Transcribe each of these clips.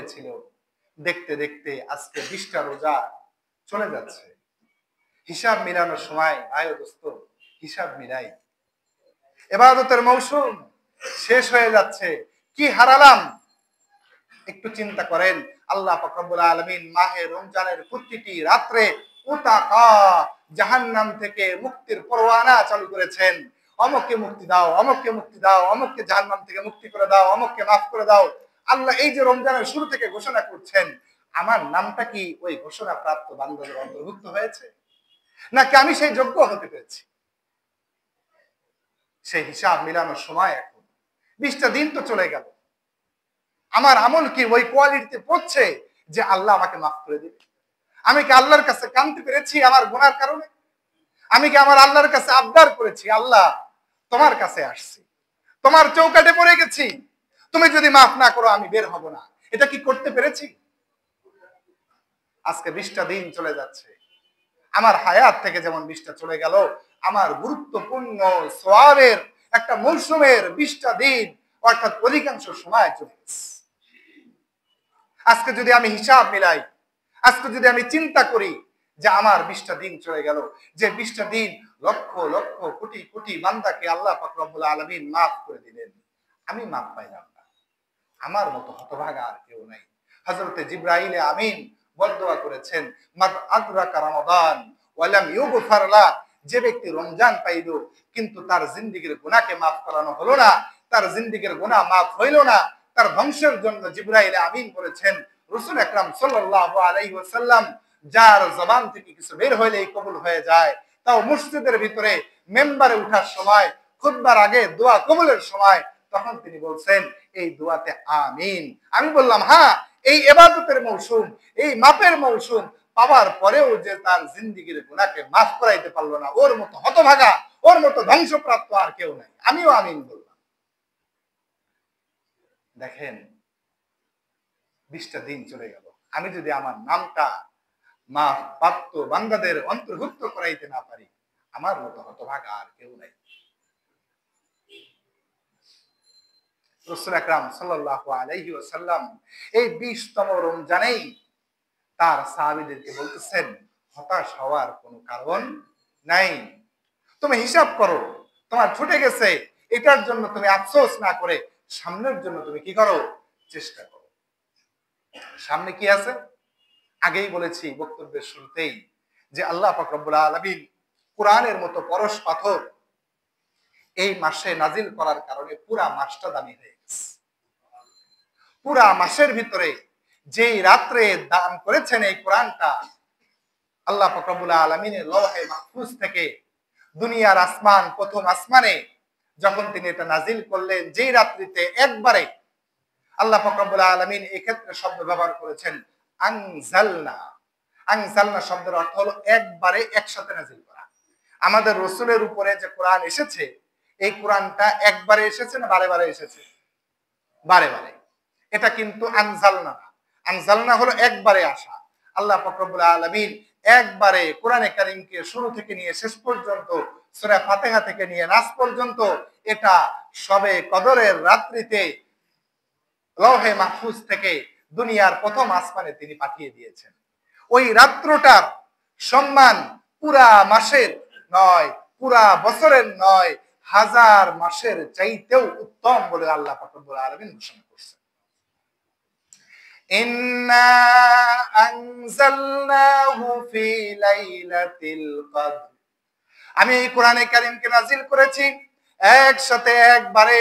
হয়েছিল। দেখতে দেখতে আজকে 20টা রোজা চলে যাচ্ছে। হিসাব মিলানোর সময় ভাই ও দোস্ত, হিসাব মিলাই। ইবাদতের মৌসুম শেষ হয়ে যাচ্ছে, কি হারালাম? একটু চিন্তা করেন। আল্লাহ পাক রব্বুল আলামিন মাহে রমজানের প্রতিটি রাত্রে উতাকা জাহান্নাম থেকে মুক্তির পরোয়ানা চালু করেছেন। অমুককে মুক্তি দাও, অমুককে মুক্তি দাও, অমুককে জাহান্নাম থেকে মুক্তি করে দাও, অমুককে মাফ করে দাও। আল্লাহ এই যে রমজানের শুরু থেকে ঘোষণা করছেন, আমার নামটা কি ওই ঘোষণা প্রাপ্ত বান্দাদের অন্তর্ভুক্ত হয়েছে, নাকি আমি সেই যোগ্য হতে পেরেছি? সেই হিসাব মিলানোর সময় এখন 20টা দিন তো চলে গেল। আমার আমল কি ওই কোয়ালিটিতে পড়ছে যে আল্লাহ আমাকে মাফ করে দিবে? আমি কি আল্লাহর কাছে কাঁদতে পেরেছি আমার গুনার কারণে? আমি কি আমার আল্লাহর কাছে আবদার করেছি, আল্লাহ তোমার কাছে আসছি, তোমার চৌকাঠে পড়ে গেছি, তুমি যদি মাফ না করো আমি বের হব না? এটা কি করতে পেরেছি? আজকে 20টা দিন চলে যাচ্ছে। আমার হায়াত থেকে যেমন 20টা চলে গেল, আমার গুরুত্বপূর্ণ সওয়াবের একটা মৌসুমের 20টা দিন অর্থাৎ অধিকাংশ সময় চলে গেছে। আজকে যদি আমি হিসাব মিলাই, আজকে যদি আমি চিন্তা করি যে আমার 20টা দিন চলে গেল, যে 20টা দিন লক্ষ লক্ষ কোটি কোটি বান্দাকে আল্লাহ পাক রব্বুল আলামিন মাফ করে দিলেন, আমি মাফ পাইলাম না। আমার মতো হতভাগা আর কেউ নাই। হযরতে জিবরাইল আমিন বদদোয়া করেছেন, মাদ আদরাকা রমাদান ওয়া লাম ইউগফার লা, যে ব্যক্তি রমজান পাইল কিন্তু তার জিন্দেগীর গুনাহকে মাফ করানো হলো না, তার জিন্দেগীর গুনাহ মাফ হইল না, তার ধ্বংসের জন্য জিবরাইল আমিন বলেছেন, রাসূল আকরাম সাল্লাল্লাহু আলাইহি ওয়াসাল্লাম যার জবান থেকে কিছু বের হইলেই কবুল হয়ে যায়, তাও মসজিদের ভিতরে মেম্বারে ওঠার সময়, খুতবার আগে দোয়া কবুলের সময়, তখন তিনি বলছেন এই দোয়াতে আমিন। আমি বললাম হ্যাঁ, এই ইবাদতের মৌসুম, এই মাপের মৌসুম পাওয়ার পরেও যে তার জিন্দেগীর গুনাহকে মাফ করাইতে পারলো না, ওর মতো হতভাগা, ওর মতো ধ্বংসপ্রাপ্ত আর কেউ নাই। আমিও আমিন বললাম। দেখেন 20টা দিন চলে গেল, আমি যদি আমার নামটা মাফ প্রাপ্ত বান্দাদের অন্তর্ভুক্ত করাইতে না পারি, আমার মতো হতভাগা আর কেউ নাই। রাসূল আকরাম সাল্লাল্লাহু আলাইহি ওয়াসাল্লাম এই 20তম রমজানেই তার সাহাবীদেরকে বলতেছেন, হতাশ হওয়ার কোনো কারণ নাই। তুমি হিসাব করো, তোমার ছুটে গেছে, এটার জন্য তুমি আফসোস না করে সামনের জন্য তুমি কি করো, চেষ্টা করো। সামনে কি আছে? আগেই বলেছি বক্তব্যের শুরুতেই যে আল্লাহ পাক রব্বুল আলামিন কোরআনের মতো পরশ পাথর এই মাসে নাজিল করার কারণে পুরা মাসটা দামি হয়ে গেছে। পুরা মাসের ভিতরে যেই রাত্রে দান করেছেন এই কোরআনটা, আল্লাহ পাক রব্বুল আলামিনের লওহে মাহফুজ থেকে দুনিয়ার আসমান, প্রথম আসমানে যখন তিনি এটা নাজিল করলেন, যেই রাত্রিতে একবারে, আল্লাহ পাক রব্বুল আলামিন এই ক্ষেত্রে শব্দ ব্যবহার করেছেন আনজালনা। আনজালনা শব্দের অর্থ হলো একবারে, একসাথে নাজিল করা। আমাদের রাসূলের উপরে যে কোরআন এসেছে, এই কোরআনটা একবারে এসেছে না বারে বারে এসেছে? বারে বারে। এটা কিন্তু আনজালনা। আনজালনা হলো একবারে আসা। আল্লাহ পাক রব্বুল আলামিন একবারে কোরআনে কারীমকে শুরু থেকে নিয়ে শেষ পর্যন্ত, সূরা ফাতিহা থেকে নিয়ে নাস পর্যন্ত, এটা শবে কদরের রাত্রিতে লওহে মাহফুজ থেকে দুনিয়ার প্রথম আসমানে তিনি পাঠিয়ে দিয়েছেন। ওই রাত্রটার সম্মান পুরা মাসের নয়, পুরা বছরের নয়, হাজার মাসের চাইতেও উত্তম বলে আল্লাহ পাক রব্বুল আলামিন ঘোষণা করেছেন। ইন্না আনজালনাহু ফি লাইলাতিল কদর। আমি এই কোরআনে কারীমকে নাজিল করেছি একসাথে, একবারে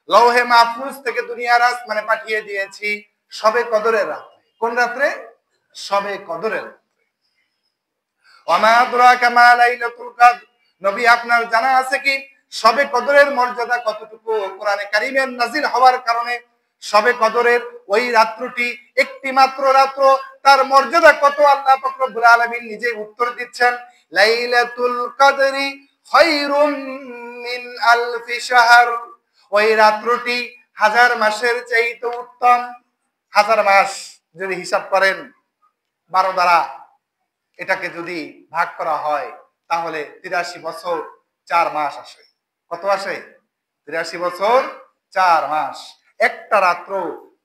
লওহে মাহফুজ থেকে দুনিয়ার আসমানে পাঠিয়ে দিয়েছি শবে কদরের রাতে। কোন রাতে? শবে কদরের রাতে। ওয়া মা আদরাকা মা লাইলাতুল কদর। নবী আপনার জানা আছে কি শবে কদরের মর্যাদা কতটুকু? কোরআনে কারীমের নাজিল হওয়ার কারণে শবে কদরের ওই রাত্রটি একটি মাত্র রাত্র, তার মর্যাদা কত আল্লাহ পাক রব্বুল আলামিন নিজে উত্তর দিচ্ছেন, লাইলাতুল কদরি খায়রুম মিন আলফি শাহর। ওই রাত্রটি হাজার মাসের চাইতে উত্তম। হাজার মাস যদি হিসাব করেন 12 দ্বারা, এটাকে যদি ভাগ করা হয় তাহলে 83 বছর 4 মাস আসে। কত আসে? 83 বছর 4 মাস। একটা রাত্র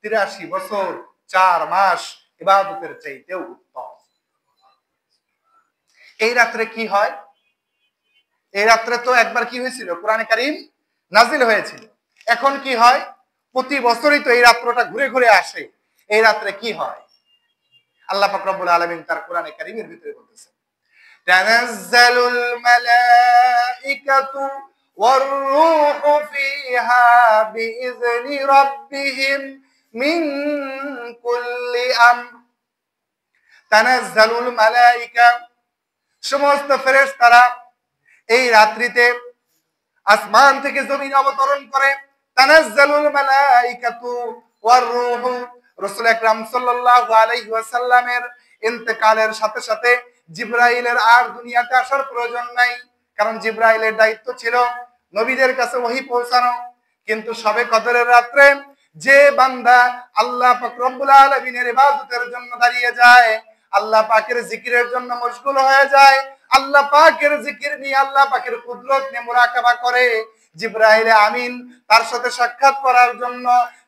83 বছর 4 মাস ইবাদতের চাইতেও উত্তম। এই রাত্রে কি হয়? এই রাত্রে তো একবার কি হয়েছিল, কোরআনে কারীম নাজিল হয়েছিল। এখন কি হয়? প্রতি বছরই তো এই রাত্রটা ঘুরে ঘুরে আসে। এই রাত্রে কি হয়? আল্লাহ পাক রব্বুল আলামিন তার কোরআনে কারীমের ভিতরে বলতেছেন, তানাজ্জালুল মালাইকাতু ওয়ার রূহু ফিহা বিইذনি রাব্বিহিম মিন কুল্লি আমর। তানাজ্জালুল মালাইকা, সমস্ত ফেরেশতারা এই রাত্রিতে আসমান থেকে জমিনে অবতরণ করে। তানাজ্জালুল মালাইকাতু ওয়ার রূহু, রাসূল আকরাম সাল্লাল্লাহু আলাইহি ওয়াসাল্লামের ইন্তেকালের সাথে সাথে জিবরাইলের আর দুনিয়াতে আসার প্রয়োজন নাই, কারণ জিবরাইলের দায়িত্ব ছিল নবীদের কাছে ওহী পৌঁছানো। কিন্তু শবে কদরের রাত্রে যে বান্দা আল্লাহ পাক রব্বুল আলামিনের ইবাদতের জন্য দাঁড়িয়ে যায়, আল্লাহ পাকের জিকিরের জন্য মশগুল হয়ে যায়, আল্লাহ পাকের জিকির নিয়ে আল্লাহ পাকের কুদরত নিয়ে মুরাকাবা করে, জিবরাইল আমিন তার সাথে সাক্ষাৎ করার জন্য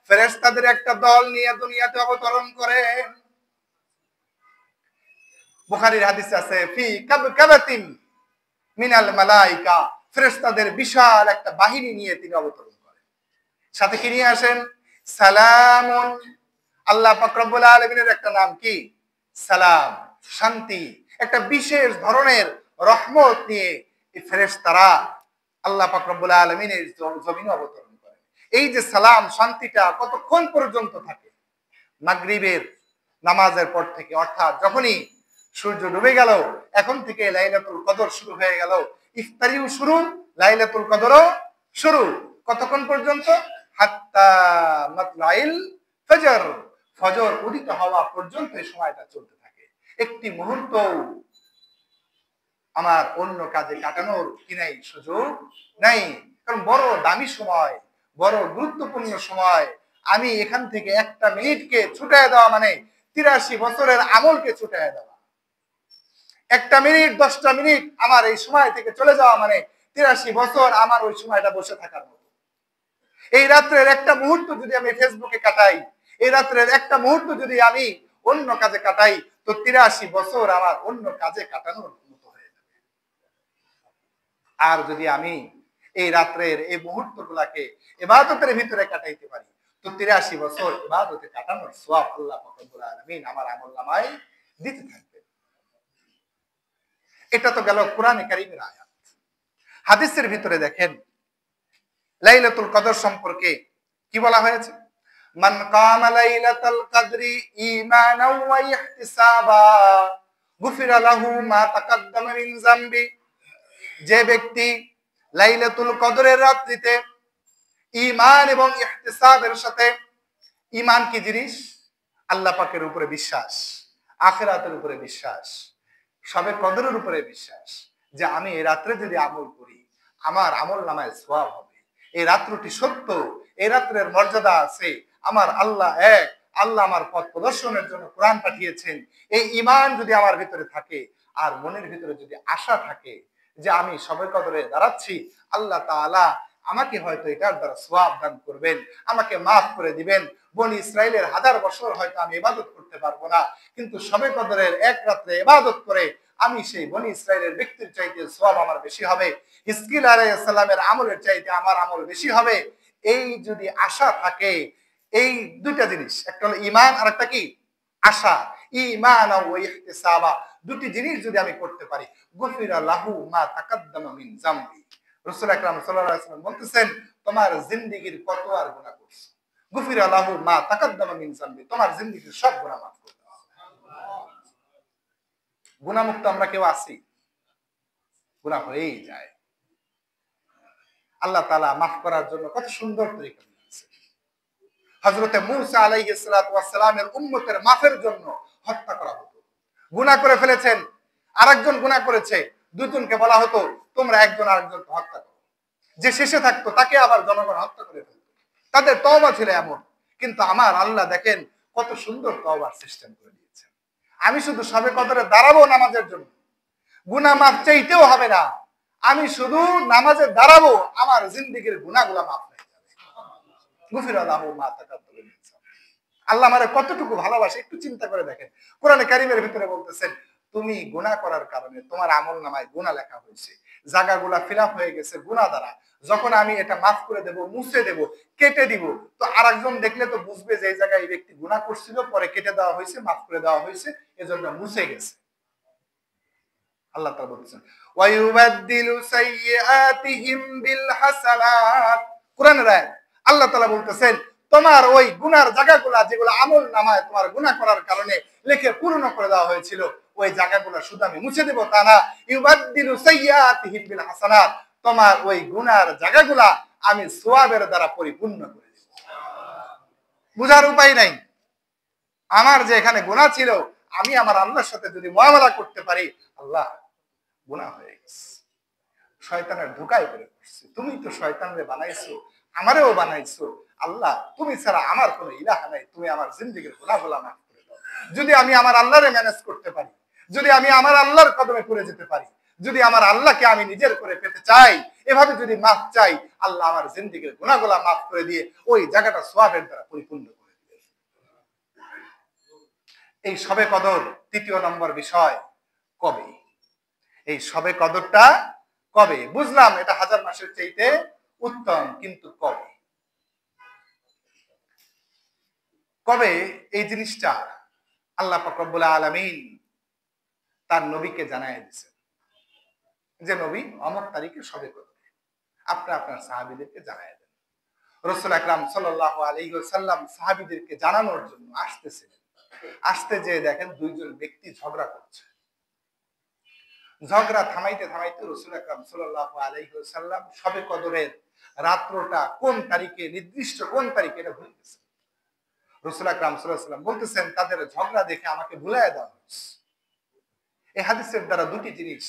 ফেরেশতাদের একটা দল নিয়ে দুনিয়াতে অবতরণ করে। বুখারীর হাদিসে আছে, ফি কাবকাবাতিন মিনাল মালাইকা, ফেরেশতাদের বিশাল একটা বাহিনী নিয়ে তিনি অবতরণ করেন। সাথে কি নিয়ে আসেন? সালামুন, আল্লাহ পাক রব্বুল আলামিনের একটা নাম কি? সালাম, শান্তি। একটা বিশেষ ধরনের রহমত নিয়ে এই ফেরেশতারা আল্লাহ পাক রব্বুল আলামিনের জমিনে অবতরণ করেন। এই যে সালাম, শান্তিটা কতক্ষণ পর্যন্ত থাকে? মাগরিবের নামাজের পর থেকে, অর্থাৎ যখনই সূর্য ডুবে গেল, এখন থেকে লাইলাতুল কদর শুরু হয়ে গেল। ইফতারিও শুরু, লাইলাতুল কদরও শুরু। কতক্ষণ পর্যন্ত? হাত্তা মাতলাইল ফজর, ফজর উদিত হওয়া পর্যন্ত এই সময়টা চলতে থাকে। একটি মুহূর্ত আমার অন্য কাজে কাটানোর কি নাই, সুযোগ নাই। কারণ বড় দামি সময়, বড় গুরুত্বপূর্ণ সময়। আমি এখান থেকে একটা মিনিটকে ছুটায় দেওয়া মানে 83 বছরের আমলকে ছুটায় দেওয়া। একটা মিনিট, 10টা মিনিট আমার এই সময় থেকে চলে যাওয়া মানে 83 বছর আমার ওই সময়টা বসে থাকার মতো। এই রাত্রের একটা মুহূর্ত যদি আমি ফেসবুকে কাটাই, এই রাত্রের একটা মুহূর্ত যদি আমি অন্য কাজে কাটাই, তো 83 বছর আমার অন্য কাজে কাটানোর মতো হয়ে যাবে। আর যদি আমি এই রাত্রের এই মুহূর্তগুলাকে ইবাদতের ভিতরে কাটাইতে পারি, তো 83 বছর ইবাদতে কাটানোর সওয়াব আল্লাহ পাক রব্বুল আলামিন আমার আমলনামায় দিতে থাকবেন। এটা তো গেল কোরআনে কারীমের আয়াত। হাদিসের ভিতরে দেখেন লাইলাতুল কদর সম্পর্কে কি বলা হয়েছে? মান কামা লাইলাতুল কদরি ঈমানাও ওয়া ইহতিসাবা গুফিরা লাহু মা তাকাদ্দামা মিন যামবি। যে ব্যক্তি লাইলাতুল কদরের রাত্রিতে ঈমান এবং ইহতিসাবের সাথে, ঈমান কি জিনিস? আল্লাহ পাকের উপরে বিশ্বাস, আখিরাতের উপরে বিশ্বাস, শবে কদরের উপরে বিশ্বাস, যে আমি এই রাত্রে যদি আমল করি আমার আমলনামায় সওয়াব হবে। এই রাত্রটি সত্য, এই রাত্রের মর্যাদা আছে, আমার আল্লাহ এক, আল্লাহ আমার পথ প্রদর্শনের জন্য কোরআন পাঠিয়েছেন। এই ঈমান যদি আমার ভিতরে থাকে আর মনের ভিতরে যদি আশা থাকে যে আমি শবে কদরে দাঁড়াচ্ছি, আল্লাহ তাআলা আমাকে হয়তো এটার দ্বারা সওয়াব দান করবেন, আমাকে মাফ করে দিবেন। বনি ইসরাইলের 1000 বছর হয়তো আমি ইবাদত করতে পারবো না, কিন্তু শবে কদরের এক রাত্রে ইবাদত করে আমি সেই বনি ইসরাইলের ব্যক্তির চাইতে সওয়াব আমার বেশি হবে, হিজকিল আলাইহিস সালামের আমলের চাইতে আমার আমল বেশি হবে। এই যদি আশা থাকে, এই দুইটা জিনিস, একটা হলো ঈমান আর একটা কি? আশা। ঈমান ওয়া ইহতিসাবা, দুটি জিনিস যদি আমি করতে পারি, গুফিরা লাহু মা তাকাদ্দামা মিন যামবি। রাসূল আকরাম সাল্লাল্লাহু আলাইহি ওয়াসাল্লাম বলতেছেন, তোমার জিন্দেগীর কত আর গুনাহ করছো, গুফিরা লাহু মা তাকাদ্দামা মিন যামবি, তোমার জিন্দেগীর সব গুনাহ মাফ করে দেওয়া হবে। গুনাহমুক্ত আমরা কেউ আছি? গুনাহ হয়েই যায়। আল্লাহ তাআলা মাফ করার জন্য কত সুন্দর তরিকা দিয়েছে। হযরতে মূসা আলাইহিস সালাতু ওয়াস সালামের উম্মতের মাফের জন্য হত্যা করা হতো। গুনাহ করে ফেলেছেন, আরেকজন গুনাহ করেছে, দুজনকে বলা হতো তোমরা একজন আরেকজনকে হত্যা করো। যে শেষে থাকতো তাকে আবার জনগণ হত্যা করে ফেলতো। তাদের তওবা ছিল এমন। কিন্তু আমার আল্লাহ দেখেন কত সুন্দর তওবার সিস্টেম করে দিয়েছেন। আমি শুধু শবে কদরে দাঁড়াবো নামাজের জন্য, গুনাহ মাফ চাইতেও হবে না, আমি শুধু নামাজে দাঁড়াবো, আমার জিন্দেগীর গুনাহগুলো মাফ হয়ে যাবে। গুফিরা লাহু মা তাকাদ্দামা মিন যামবি। আল্লাহ আমারে কতটুকু ভালোবাসে একটু চিন্তা করে দেখেন। কোরআনে কারিমের ভিতরে বলতেছেন তুমি গুনাহ করার কারণে তোমার আমলনামায় গুনাহ লেখা হয়েছে, জায়গাগুলা ফিল আপ হয়ে গেছে গুনাহ দ্বারা। যখন আমি এটা মাফ করে দেব, মুছে দেব, কেটে দিব, তো আরেকজন দেখলে তো বুঝবে যে এই জায়গায় এই ব্যক্তি গুনাহ করছিল, পরে কেটে দেওয়া হয়েছে, মাফ করে দেওয়া হয়েছে, এজন্য মুছে গেছে। আল্লাহ তাআলা বলছেন ওয়ায়ুবাদদিলু সাইয়্যাতিহিম বিল হাসানাত। কোরআনের আয়াত। আল্লাহ তাআলা বলতেছেন তোমার ওই গুনার জায়গাগুলা যেগুলো আমল নামায় তোমার গুনাহ করার কারণে লিখে পূর্ণ করে দেওয়া হয়েছিল, ওই জায়গাগুলো শুধু আমি মুছে দেব তা না, ইউবাদদিলু সাইয়্যাতিহিম বিল হাসানাত, তোমার ওই গুনার জায়গাগুলা আমি সওয়াবের দ্বারা পরিপূর্ণ করে দেব। বুঝার উপায় নাই। আমার যে এখানে গুনাহ ছিল, আমি আমার আল্লাহর সাথে যদি মুআমালা করতে পারি, আল্লাহ গুনাহ হয়ে গেছে, শয়তানের ধোঁকায় পড়ে পড়ছি, তুমি তো শয়তানরে বানাইছো, আমারেও বানাইছো, আল্লাহ তুমি ছাড়া আমার কোনো ইলাহা নাই, তুমি আমার জিন্দেগীর গুনাহগুলো মাফ করে দাও। যদি আমি আমার আল্লাহরে ম্যানেজ করতে পারি, যদি আমি আমার আল্লাহর কদমে পড়ে যেতে পারি, যদি আমার আল্লাহকে আমি নিজের করে পেতে চাই, এভাবে যদি মাফ চাই, আল্লাহ আমার জিন্দেগীর গুনাহগুলো মাফ করে দিয়ে ওই জায়গাটা সওয়াবের দ্বারা পরিপূর্ণ করে দিবে। এই শবে কদর তৃতীয় নম্বর বিষয়, কবে এই শবে কদরটা কবে? বুঝলাম এটা হাজার মাসের চাইতে উত্তম, কিন্তু কবে কবে এই জিনিসটা আল্লাহ পাক রব্বুল আলামিন তার নবীকে জানায় দিয়েছেন যে নবী অমুক তারিখে শবে কদর, আপনি আপনার সাহাবীদেরকে জানায় দেন। রাসূল আকরাম সাল্লাল্লাহু আলাইহি ওয়াসাল্লাম সাহাবীদেরকে জানানোর জন্য আসতেছিলেন। আসতে যেয়ে দেখেন দুইজন ব্যক্তি ঝগড়া করছে। ঝগড়া থামাইতে থামাইতে রাসূল আকরাম সাল্লাল্লাহু আলাইহি ওয়াসাল্লাম শবে কদরের রাত্রটা কোন তারিখে, নির্দিষ্ট কোন তারিখে এটা ভুলে গেছেন। রাসূল আকরাম সাল্লাল্লাহু আলাইহি ওয়াসাল্লাম বলতেছেন তাদের ঝগড়া দেখে আমাকে ভুলাইয়া দেওয়া হয়েছে। এই হাদিসের দ্বারা দুটি জিনিস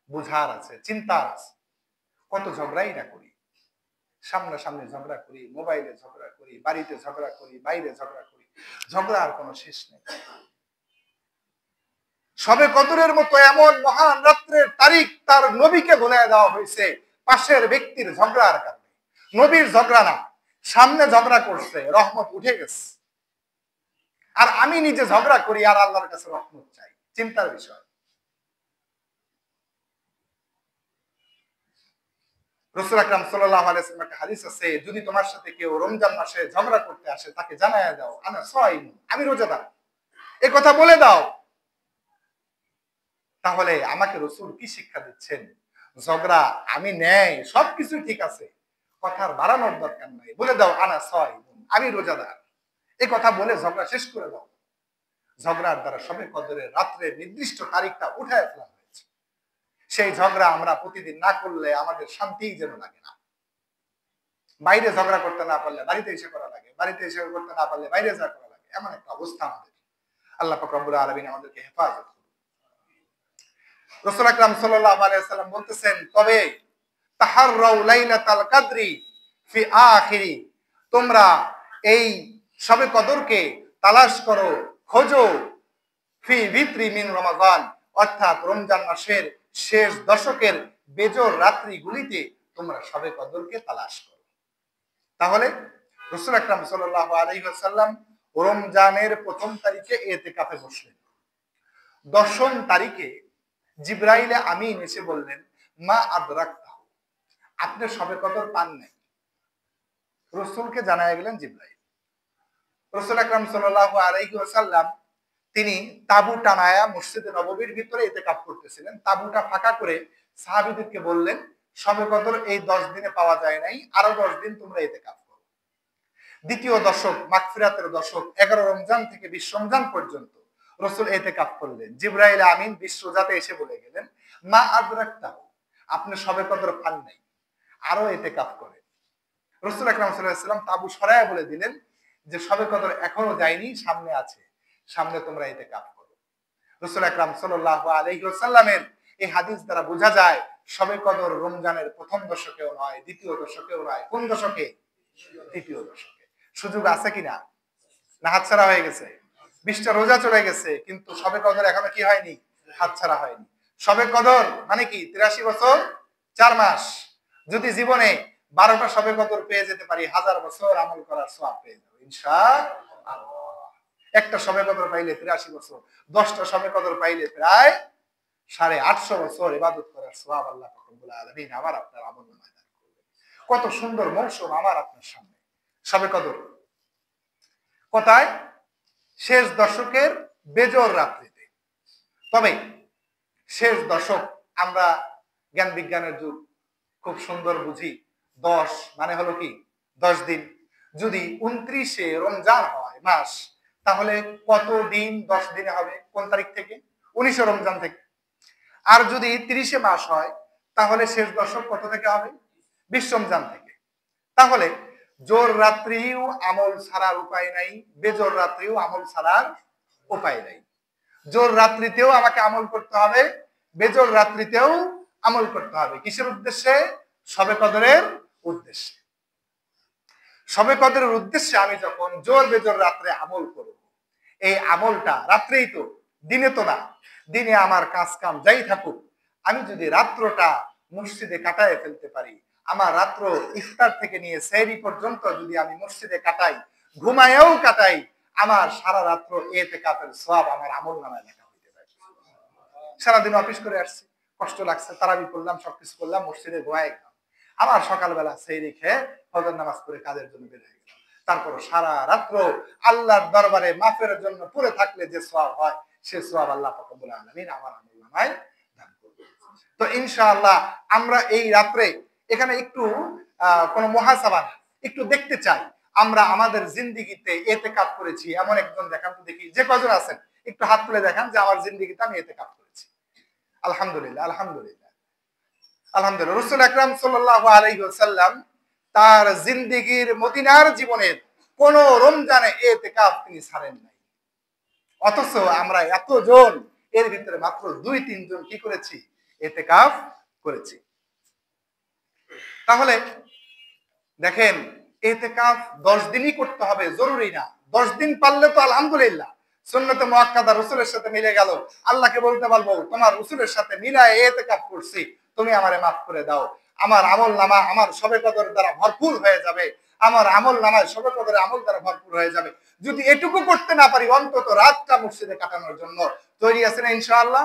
বুঝার আছে, চিন্তার আছে। কত ঝগড়াই না করি, সামনাসামনি ঝগড়া করি, মোবাইলে ঝগড়া করি, বাড়িতে ঝগড়া করি, বাইরে ঝগড়া করি, ঝগড়া আর কোনো শেষ নেই। শবে কদরের মতো এমন মহান রাত্রের তারিখ তার নবীকে ভুলাইয়া দেওয়া হয়েছে পাশের ব্যক্তির ঝগড়ার কারণে। নবীর ঝগড়া না, সামনে ঝগড়া করছে, রহমত উঠে গেছে, আর আমি নিজে ঝগড়া করি আর আল্লাহর কাছে রহমত চাই। চিন্তার বিষয়। রাসূল আকরাম সাল্লাল্লাহু আলাইহি ওয়াসাল্লাম একটা হাদিস আছে, যদি তোমার সাথে কেউ রমজান মাসে ঝগড়া করতে আসে তাকে জানায়া দাও আনা সাইম, আমি রোজাদার, এই কথা বলে দাও। তাহলে আমাকে রাসূল কি শিক্ষা দিচ্ছেন? ঝগড়া আমি নেই, সবকিছু ঠিক আছে, কথার বাড়ানোর দরকার নাই, বলে দাও আনা সাইম, আমি রোজাদার, এই কথা বলে ঝগড়া শেষ করে দাও। ঝগড়ার দ্বারা শবে কদরের রাত্রের নির্দিষ্ট তারিখটা উঠায় ফেলা হয়েছে। সেই ঝগড়া আমরা প্রতিদিন না করলে আমাদের শান্তিই যেন লাগে না। বাইরে ঝগড়া করতে না পারলে বাড়িতে এসে করা লাগে, বাড়িতে এসে করতে না পারলে বাইরে যা করা লাগে, এমন একটা অবস্থা আমাদের। আল্লাহ পাক রব্বুল আলামিন আমাদেরকে হেফাজত করুন। রাসূল আকরাম সাল্লাল্লাহু আলাইহি ওয়াসাল্লাম বলতেছেন তবে তাহাররাউ লাইলাতাল কদরি ফি আখিরি, তোমরা এই শবে কদরকে তালাশ করো, খোঁজো, ফি ভিত্রি মিন রমাদান, অর্থাৎ রমজান মাসের শেষ দশকের বেজর রাত্রিগুলিতে তোমরা শবে কদরকে তালাশ করো। তাহলে রাসূল আকরাম সাল্লাল্লাহু আলাইহি ওয়াসাল্লাম রমজানের প্রথম তারিখে ইতিকাফে বসলেন। 10ম তারিখে জিবরাইলে আমিন এসে বললেন মা আদরাকতাহু, আপনি শবে কদর পান নাই। রাসূলকে জানায় গেলেন জিবরাইল। রাসূল আকরাম সাল্লাল্লাহু আলাইহি ওয়াসাল্লাম তিনি তাবু টানায়া মসজিদে নববীর ভিতরে ইতিকাফ করতেছিলেন। তাবুটা ফাঁকা করে সাহাবীদেরকে বললেন শবে কদর এই 10 দিনে পাওয়া যায় নাই, আরো 10 দিন তোমরা ইতিকাফ করো। দ্বিতীয় দশক, মাগফিরাতের দশক, 11 রমজান থেকে 20 রমজান পর্যন্ত রাসূল ইতিকাফ করলেন। জিবরাইল আমিন 20 রোজাতে এসে বলে গেলেন মা আদরাকতাহু, আপনি শবে কদর পান নাই, আরো ইতিকাফ করেন। রাসূল আকরাম সাল্লাল্লাহু আলাইহি ওয়াসাল্লাম তাবু সরায়া বলে দিলেন যে শবে কদর এখনো যায়নি, সামনে আছে, সামনে তোমরা ইতিকাফ করো। রাসূল আকরাম সাল্লাল্লাহু আলাইহি ওয়াসাল্লামের এই হাদিস দ্বারা বোঝা যায় শবে কদর রমজানের প্রথম দশকেও নয়, দ্বিতীয় দশকেও নয়। কোন দশকে? তৃতীয় দশকে। সুযোগ আছে কিনা? না হাতছাড়া হয়ে গেছে? 20টা রোজা চলে গেছে, কিন্তু শবে কদর এখনো কি হয়নি? হাতছাড়া হয়নি। শবে কদর মানে কি? 83 বছর 4 মাস। যদি জীবনে 12টা শবে কদর পেয়ে যেতে পারি, 1000 বছর আমল করার সওয়াব পেয়ে যাবো ইনশাআল্লাহ। একটা শবে কদর পাইলে 83 বছর, 10টা শবে কদর পাইলে প্রায় 850 বছর ইবাদত করার সওয়াব আল্লাহ পাক রব্বুল আলামিন আমার আপনার আমলনামায় দান করবে। কত সুন্দর মৌসুম আমার আপনার সামনে শবে কদর। কোথায়? শেষ দশকের বেজর রাত্রিতে। তবে শেষ দশক আমরা জ্ঞান বিজ্ঞানের যুগ, খুব সুন্দর বুঝি। 10 মানে হলো কি 10 দিন। যদি 29-এ রমজান হয় মাস, তাহলে কত দিন 10 দিনে হবে? কোন তারিখ থেকে? 19 রমজান থেকে। আর যদি 30-এ মাস হয়, তাহলে শেষ দশক কত থেকে হবে? 20 রমজান থেকে। তাহলে জোর রাত্রিও আমল ছাড়ার উপায় নাই, বেজোর রাত্রিও আমল ছাড়ার উপায় নাই। জোর রাত্রিতেও আমাকে আমল করতে হবে, বেজোর রাত্রিতেও আমল করতে হবে। কিসের উদ্দেশ্যে? শবে কদরের উদ্দেশ্যে। শবে কদরের উদ্দেশ্যে আমি যখন জোর বেজোর রাত্রে আমল করব, এই আমলটা রাত্রেই তো, দিনে তো না। দিনে আমার কাজ কাম যাই থাকুক, আমি যদি রাত্রটা মসজিদে কাটায় ফেলতে পারি, আমার রাত্র ইফতার থেকে নিয়ে সেহরি পর্যন্ত যদি আমি মসজিদে কাটাই, ঘুমায়েও কাটাই, আমার সারা রাত্র ইতিকাফের সওয়াব আমার আমলনামায় লেখা হইতে পারে। সারাদিন অফিস করে আসছি, কষ্ট লাগছে, তারাবি করলাম, সবকিছু করলাম, মসজিদে ঘুমায় গেলাম, আবার সকালবেলা সেহরি খেয়ে ফজর নামাজ পড়ে কাজের জন্য বের হয়ে গেলাম। তারপর সারা রাত্র আল্লাহর দরবারে মাফের জন্য পড়ে থাকলে যে সওয়াব হয়, সে সওয়াব আল্লাহ পাক রব্বুল আলামিন আমার আমলনামায় দান করবে। তো ইনশাআল্লাহ আমরা এই রাত্রে এখানে একটু কোনো মুহাসাবা একটু দেখতে চাই, আমরা আমাদের জিন্দেগিতে ইতিকাফ করেছি এমন একজন দেখান তো দেখি। যে কজন আছেন একটু হাত তুলে দেখান যে আমার জিন্দেগিতে আমি ইতিকাফ করেছি। আলহামদুলিল্লাহ, আলহামদুলিল্লাহ, আলহামদুলিল্লাহ। রাসূল আকরাম সাল্লাল্লাহু আলাইহি ওয়াসাল্লাম তার জিন্দেগির মদিনার জীবনের কোন রমজানে ইতিকাফ তিনি ছাড়েন নাই। অথচ আমরা এতজন, এর ভিতরে মাত্র 2-3 জন কি করেছি? ইতিকাফ করেছি। তাহলে দেখেন, ইতিকাফ 10 দিনই করতে হবে জরুরি না। 10 দিন পারলে তো আলহামদুলিল্লাহ, সুন্নতে মুআক্কাদা রাসূলের সাথে মিলে গেল। আল্লাহকে বলতে পারবো, তোমার রাসূলের সাথে মিলায় ইতিকাফ করছি, তুমি আমারে maaf করে দাও। আমার আমলনামা আমার শবে কদর দ্বারা ভরপুর হয়ে যাবে, আমার আমলনামায় শবে কদরের আমল দ্বারা ভরপুর হয়ে যাবে। যদি এটুকু করতে না পারি, অন্তত রাতটা মসজিদে কাটানোর জন্য তৈরি আছেন ইনশাআল্লাহ?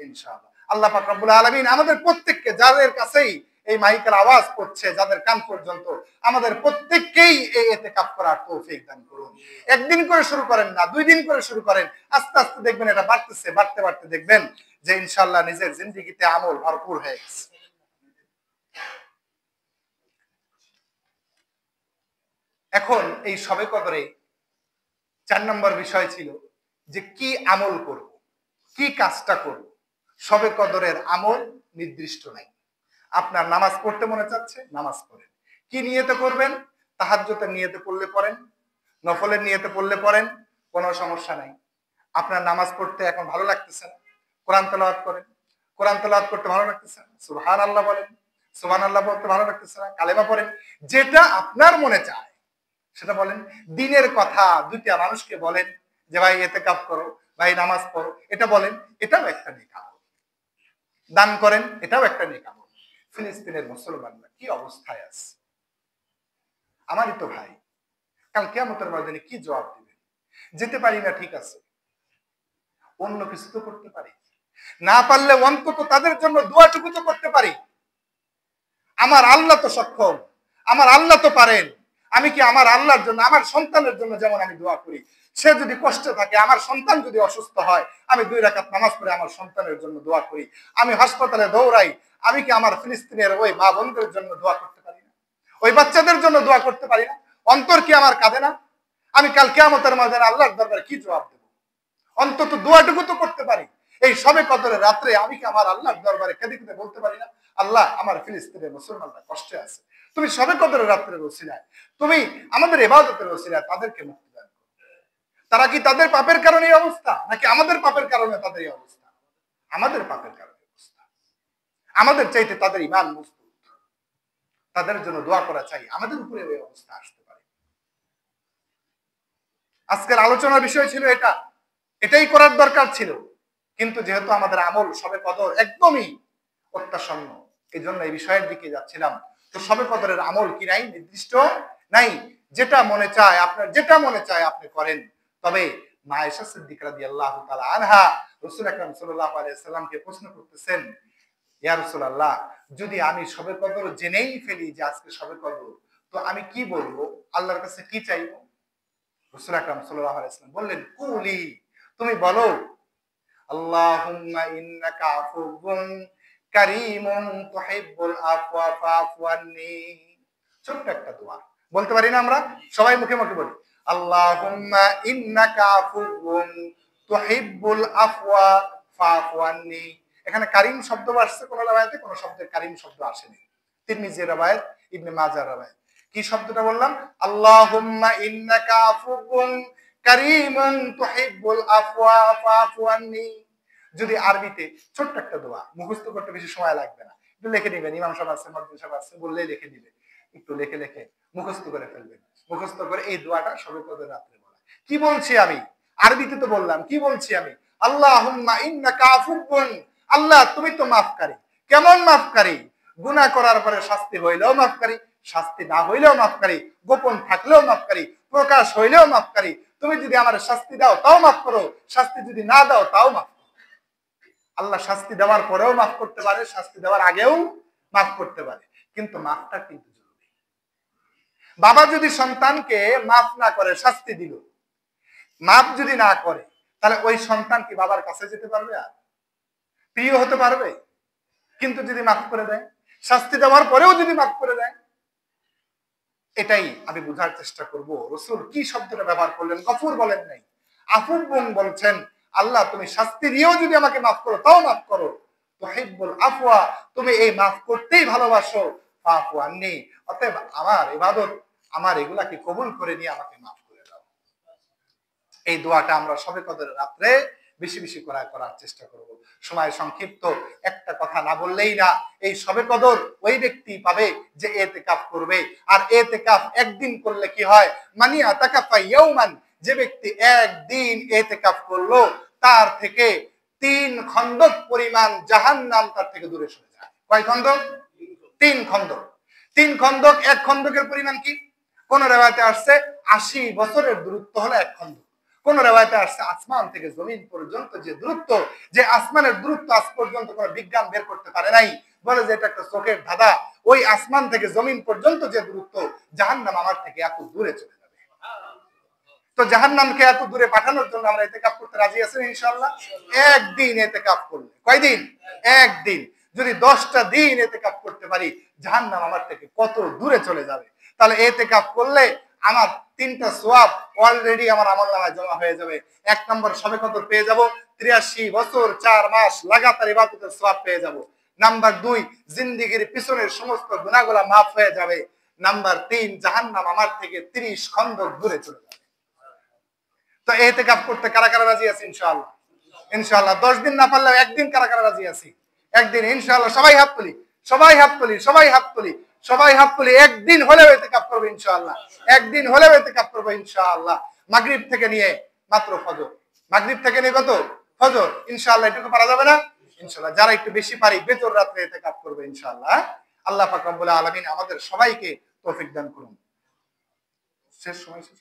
ইনশাআল্লাহ। আল্লাহ পাক রব্বুল আলামিন আমাদের প্রত্যেককে, যাদের কাছেই এই মাইকের আওয়াজ পড়ছে, যাদের কান পর্যন্ত, আমাদের প্রত্যেককেই এই ইতিকাফ করার তৌফিক দান করুন। একদিন করে শুরু করেন না, 2 দিন করে শুরু করেন, আস্তে আস্তে দেখবেন এটা বাড়তেছে, বাড়তে বাড়তে দেখবেন যে ইনশাআল্লাহ নিজের জিন্দেগিতে আমল ভরপুর হয়ে গেছে। এখন এই শবে কদরে 4 নম্বর বিষয় ছিল যে কি আমল করব, কি কাজটা করব। শবে কদরের আমল নির্দিষ্ট নাই। আপনার নামাজ পড়তে মনে চাচ্ছে, নামাজ পড়েন। কি নিয়তে করবেন? তাহাজ্জুদের নিয়তে পড়লে পড়েন, নফলের নিয়তে পড়লে পড়েন, কোনো সমস্যা নাই। আপনার নামাজ পড়তে এখন ভালো লাগতেছে না, কোরআন তেলাওয়াত করেন। কোরআন তেলাওয়াত করতে ভালো লাগতেছে না, সুবহানাল্লাহ বলেন। সুবহানাল্লাহ বলতে ভালো লাগতেছে না, কালেমা পড়েন। যেটা আপনার মনে চায় সেটা বলেন। দিনের কথা 2টা মানুষকে বলেন যে ভাই ইতিকাফ করো, ভাই নামাজ পড়ো, এটা বলেন, এটাও একটা নেক আমল। দান করেন, এটাও একটা নেক আমল। ফিলিস্তিনের মুসলমানরা কি অবস্থায় আছে, আমারই তো ভাই, কাল কিয়ামতের ময়দানে কি জবাব দিবেন? যেতে পারি না ঠিক আছে, অন্য কিছু তো করতে পারি, না পারলে অন্তত তাদের জন্য দোয়াটুকু তো করতে পারি। আমার আল্লাহ তো সক্ষম, আমার আল্লাহ তো পারেন। আমি কি আমার আল্লাহর জন্য, আমার সন্তানের জন্য যেমন আমি দোয়া করি, সে যদি কষ্টে থাকে, আমার সন্তান যদি অসুস্থ হয়, আমি 2 রাকাত নামাজ পড়ে আমার সন্তানের জন্য দোয়া করি। আমি হাসপাতালে দৌড়াই, আমি কি আমার ফিলিস্তিনের ওই মা বোনদের জন্য দোয়া করতে পারি না? ওই বাচ্চাদের জন্য দোয়া করতে পারি না? অন্তর কি আমার কাঁদে না? আমি কাল কিয়ামতের ময়দানে আল্লাহর দরবারে কি জবাব দেব? অন্তত দোয়াটুকু তো করতে পারি। এই শবে কদরের রাত্রে আমি কি আমার আল্লাহর দরবারে কেঁদে কেঁদে বলতে পারি না, আল্লাহ আমার ফিলিস্তিনের মুসলমানরা কষ্টে আছে, তুমি শবে কদরের রাত্রের ওসিলায়, তুমি আমাদের ইবাদতের ওসিলায় তাদেরকে মুক্তি দান করো। তারা কি তাদের পাপের কারণে এই অবস্থা, নাকি আমাদের পাপের কারণে তাদের এই অবস্থা? আমাদের পাপের কারণে অবস্থা। আমাদের চাইতে তাদের ঈমান মজবুত, তাদের জন্য দোয়া করা চাই, আমাদের উপরে এই অবস্থা আসতে পারে। আজকের আলোচনার বিষয় ছিল এটা, এটাই করার দরকার ছিল, কিন্তু যেহেতু আমাদের আমল শবে কদর একদমই অত্যাসন্ন, এই জন্য এই বিষয়ের দিকে যাচ্ছিলাম। তো শবে কদরের আমল কি নাই? নির্দিষ্ট নাই। যেটা মনে চায় আপনার, যেটা মনে চায় আপনি করেন। তবে মা আয়েশা সিদ্দিকা রাদিয়াল্লাহু তাআলা আনহা রাসূল আকরাম সাল্লাল্লাহু আলাইহি সাল্লামকে প্রশ্ন করতেছেন, ইয়া রাসূলুল্লাহ, যদি আমি শবে কদর জেনেই ফেলি যে আজকে শবে কদর, তো আমি কি বলবো, আল্লাহর কাছে কি চাইবো? রাসূল আকরাম সাল্লাল্লাহু আলাইহি সাল্লাম বললেন, কুলি, তুমি বলো, আল্লাহুম্মা ইন্নাকা আফুউন কারীমুন তুহিব্বুল আফওয়া ফাআফু আন্নী। ছোট্ট একটা দোয়া বলতে পারি না আমরা? সবাই মুখে মুখে বলি, আল্লাহুম্মা ইন্নাকা আফুউন তুহিব্বুল আফওয়া ফাআফু আন্নী। এখানে কারীম শব্দ আসছে কোন রাওয়ায়াতে, কোন শব্দের কারীম শব্দ আসেনি। তিরমিজির রাওয়ায়াত, ইবনে মাজাহর রাওয়ায়াত। কি শব্দটা বললাম? আল্লাহুম্মা ইন্নাকা আফুউন কারীমুন তুহিব্বুল আফওয়া ফাআফু আন্নী। যদি আরবিতে, ছোট্ট একটা দোয়া, মুখস্থ করতে বেশি সময় লাগবে না, একটু লিখে নেবেন, ইমাম সাহেব আছে, মুয়াজ্জিন সাহেব আছে, বললেই লিখে দিবে, একটু লিখে লিখে মুখস্থ করে ফেলবেন। মুখস্থ করে এই দোয়াটা শবে কদর রাতে বলা। কি বলছি আমি? আরবিতে তো বললাম, কি বলছি আমি? আল্লাহুম্মা ইন্নাকা আফুউন, আল্লাহ তুমি তো মাফকারী। কেমন মাফকারী? গুনাহ করার পরে শাস্তি হইলেও মাফকারী, শাস্তি না হইলেও মাফকারী, গোপন থাকলেও মাফকারী, প্রকাশ হইলেও মাফকারী। তুমি যদি আমার শাস্তি দাও তাও মাফ করো, শাস্তি যদি না দাও তাও মাফ করো। আল্লাহ শাস্তি দেওয়ার পরেও মাফ করতে পারে, শাস্তি দেওয়ার আগেও মাফ করতে পারে, কিন্তু মাফটা কিন্তু জরুরি। বাবা যদি সন্তানকে মাফ না করে শাস্তি দিল, মাফ যদি না করে, তাহলে ওই সন্তান কি বাবার কাছে যেতে পারবে? আর প্রিয় হতে পারবে? কিন্তু যদি মাফ করে দেয়, শাস্তি দেওয়ার পরেও যদি মাফ করে দেয়, এটাই আমি বোঝার চেষ্টা করব রাসূল কি শব্দটা ব্যবহার করলেন। গফুর বলেন নাই, আফুউন বলছেন। আল্লাহ তুমি শাস্তি দিয়েও যদি আমাকে মাফ করো তাও মাফ করো। তুহিব্বুল আফওয়া, তুমি এই মাফ করতেই ভালোবাসো। ফাআফু আন্নী, অতএব আমার ইবাদত, আমার এগুলাকে কবুল করে নিয়ে আমাকে মাফ করে দাও। এই দোয়াটা আমরা শবে কদরের রাতে বেশি বেশি করার চেষ্টা করব। সময় সংক্ষিপ্ত, একটা কথা না বললেই না। এই শবে কদর ওই ব্যক্তি পাবে যে ইতিকাফ করবে। আর ইতিকাফ একদিন করলে কি হয়? মানি আতাকাফা ইয়াওমান, যে ব্যক্তি একদিন ইতিকাফ করলো তার থেকে 3 খন্দক পরিমাণ জাহান্নাম তার থেকে দূরে সরে যায়। কয় খন্দক? 3 খন্দক। 3 খন্দক, এক খন্দকের পরিমাণ কি? কোন riwayate আসছে 80 বছরের দূরত্ব হলো এক খন্দক। কোন রেওয়ায়েতে আসছে আসমান থেকে জমিন পর্যন্ত যে দূরত্ব, যে আসমানের দূরত্ব আজ পর্যন্ত কোনো বিজ্ঞান বের করতে পারে নাই, বলে যে এটা একটা চোখের ধাঁধা। ওই আসমান থেকে জমিন পর্যন্ত যে দূরত্ব, জাহান্নাম আমার থেকে এত দূরে চলে যাবে। তো জাহান্নামকে এত দূরে পাঠানোর জন্য আমরা ইতিকাফ করতে রাজি আছি ইনশাআল্লাহ। একদিন ইতিকাফ করলে, কয়দিন? একদিন। যদি 10টা দিন ইতিকাফ করতে পারি, জাহান্নাম আমার থেকে কত দূরে চলে যাবে। তাহলে ইতিকাফ করলে আমার 3টা সওয়াব অলরেডি আমার আমলনামায় জমা হয়ে যাবে। 1 নম্বর শবে কদর পেয়ে যাব, 83 বছর 4 মাস লাগাতার ইবাদতের সওয়াব পেয়ে যাব। নাম্বার 2, জিন্দেগীর পিছনের সমস্ত গুনাহগুলো maaf হয়ে যাবে। নাম্বার 3, জাহান্নাম আমার থেকে 30 খন্দক দূরে চলে যাবে। তো ইতিকাফ করতে কারা কারা রাজি আছে ইনশাআল্লাহ? ইনশাআল্লাহ 10 দিন না পারলেও একদিন কারা কারা রাজি আছে? একদিন ইনশাআল্লাহ। সবাই হাত তুলি, সবাই হাত তুলি, সবাই হাত তুলি, সবাই হাত তুলি। একদিন হলেও ইতিকাফ করব ইনশাআল্লাহ। একদিন হলেও ইতিকাফ করব ইনশাআল্লাহ। মাগরিব থেকে নিয়ে মাত্র ফজর, মাগরিব থেকে নিয়ে কত? ফজর। ইনশাআল্লাহ এটুকু পারা যাবে না? ইনশাআল্লাহ। যারা একটু বেশি পারি বেতর রাতে ইতিকাফ করব ইনশাআল্লাহ। আল্লাহ পাক রব্বুল আলামিন আমাদের সবাইকে তৌফিক দান করুন। শেষ সময় শেষ।